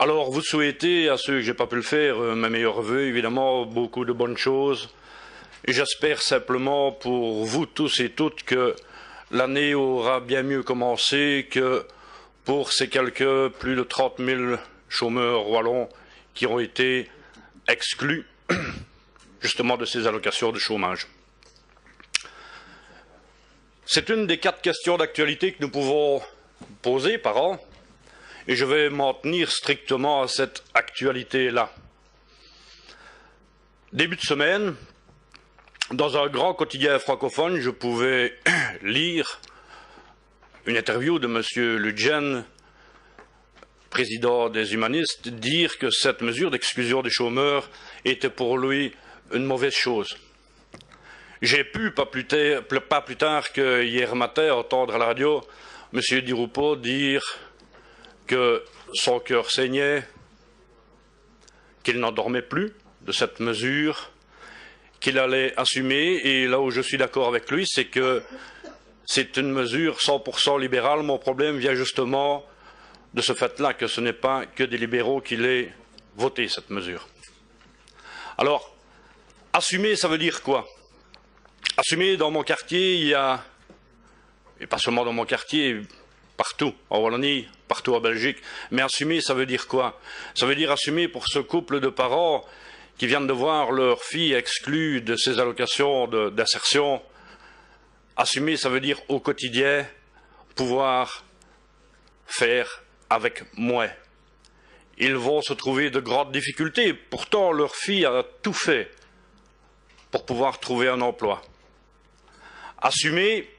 Alors, vous souhaitez, à ceux que j'ai pas pu le faire, mes meilleurs vœux, évidemment, beaucoup de bonnes choses. Et j'espère simplement pour vous tous et toutes que l'année aura bien mieux commencé que pour ces quelques plus de 30 000 chômeurs wallons qui ont été exclus justement de ces allocations de chômage. C'est une des 4 questions d'actualité que nous pouvons poser par an. Et je vais m'en tenir strictement à cette actualité-là. Début de semaine, dans un grand quotidien francophone, je pouvais lire une interview de M. Ludgen, président des humanistes, dire que cette mesure d'exclusion des chômeurs était pour lui une mauvaise chose. J'ai pu, pas plus tard que hier matin, entendre à la radio M. Di Rupo dire que son cœur saignait, qu'il n'en dormait plus de cette mesure, qu'il allait assumer, et là où je suis d'accord avec lui, c'est que c'est une mesure 100% libérale. Mon problème vient justement de ce fait-là, que ce n'est pas que des libéraux qui l'aient voté, cette mesure. Alors, assumer, ça veut dire quoi? Assumer, dans mon quartier, il y a, et pas seulement dans mon quartier, partout, en Wallonie, partout en Belgique. Mais assumer, ça veut dire quoi? Ça veut dire assumer pour ce couple de parents qui viennent de voir leur fille exclue de ces allocations d'insertion. Assumer, ça veut dire au quotidien pouvoir faire avec moins. Ils vont se trouver de grandes difficultés. Pourtant, leur fille a tout fait pour pouvoir trouver un emploi. Assumer,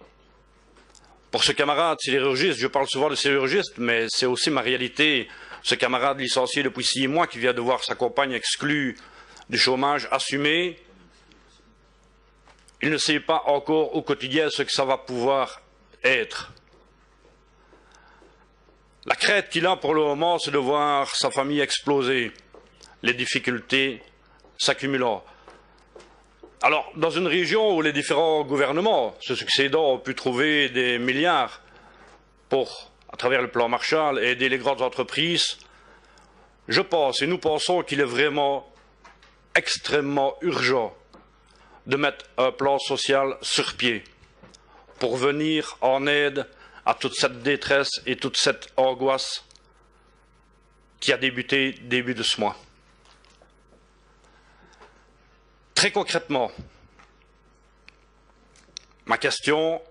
pour ce camarade sidérurgiste, je parle souvent de sidérurgiste, mais c'est aussi ma réalité, ce camarade licencié depuis 6 mois qui vient de voir sa compagne exclue du chômage, assumé, il ne sait pas encore au quotidien ce que ça va pouvoir être. La crainte qu'il a pour le moment, c'est de voir sa famille exploser, les difficultés s'accumulant. Alors, dans une région où les différents gouvernements se succédant ont pu trouver des milliards pour, à travers le plan Marshall, aider les grandes entreprises, je pense, et nous pensons qu'il est vraiment extrêmement urgent de mettre un plan social sur pied pour venir en aide à toute cette détresse et toute cette angoisse qui a débuté début de ce mois. Très concrètement, mes questions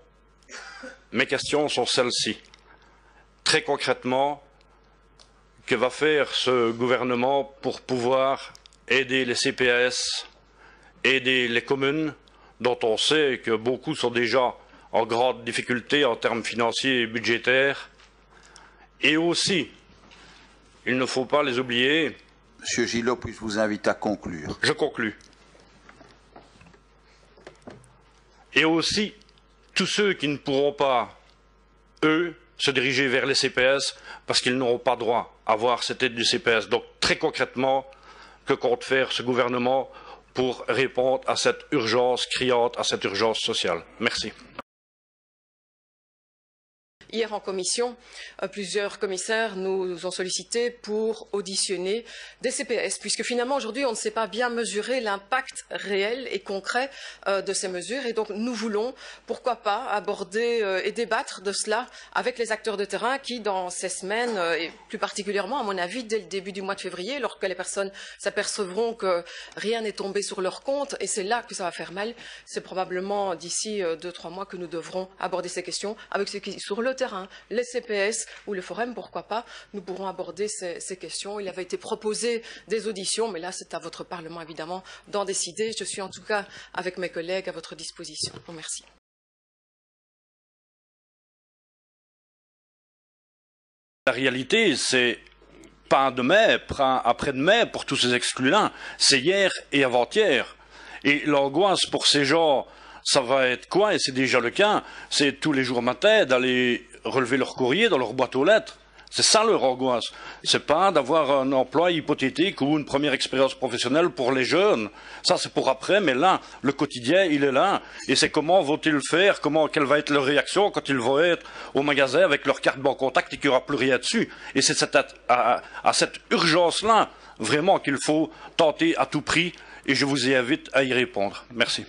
sont celles-ci. Très concrètement, que va faire ce gouvernement pour pouvoir aider les CPAS, aider les communes, dont on sait que beaucoup sont déjà en grande difficulté en termes financiers et budgétaires, et aussi, il ne faut pas les oublier. Monsieur Gillot, puis-je vous invite à conclure? Je conclus. Et aussi, tous ceux qui ne pourront pas, eux, se diriger vers les CPS parce qu'ils n'auront pas droit à avoir cette aide du CPS. Donc, très concrètement, que compte faire ce gouvernement pour répondre à cette urgence criante, à cette urgence sociale? Merci. Hier en commission, plusieurs commissaires nous ont sollicité pour auditionner des CPS, puisque finalement aujourd'hui on ne sait pas bien mesurer l'impact réel et concret de ces mesures, et donc nous voulons, pourquoi pas, aborder et débattre de cela avec les acteurs de terrain qui, dans ces semaines, et plus particulièrement à mon avis dès le début du mois de février, lorsque les personnes s'apercevront que rien n'est tombé sur leur compte, et c'est là que ça va faire mal, c'est probablement d'ici 2-3 mois que nous devrons aborder ces questions avec ceux qui sur le terrain, les CPS ou le Forum, pourquoi pas, nous pourrons aborder ces questions. Il avait été proposé des auditions, mais là c'est à votre Parlement évidemment d'en décider. Je suis en tout cas avec mes collègues à votre disposition. Bon, merci. La réalité, c'est pas demain, après-demain pour tous ces exclus-là, c'est hier et avant-hier. Et l'angoisse pour ces gens, ça va être quoi? Et c'est déjà le cas, c'est tous les jours matin d'aller relever leur courrier dans leur boîte aux lettres. C'est ça leur angoisse. C'est pas d'avoir un emploi hypothétique ou une première expérience professionnelle pour les jeunes. Ça, c'est pour après, mais là, le quotidien, il est là. Et c'est comment vont-ils faire, quelle va être leur réaction quand ils vont être au magasin avec leur carte banque contact et qu'il n'y aura plus rien dessus. Et c'est à cette urgence-là, vraiment, qu'il faut tenter à tout prix. Et je vous invite à y répondre. Merci.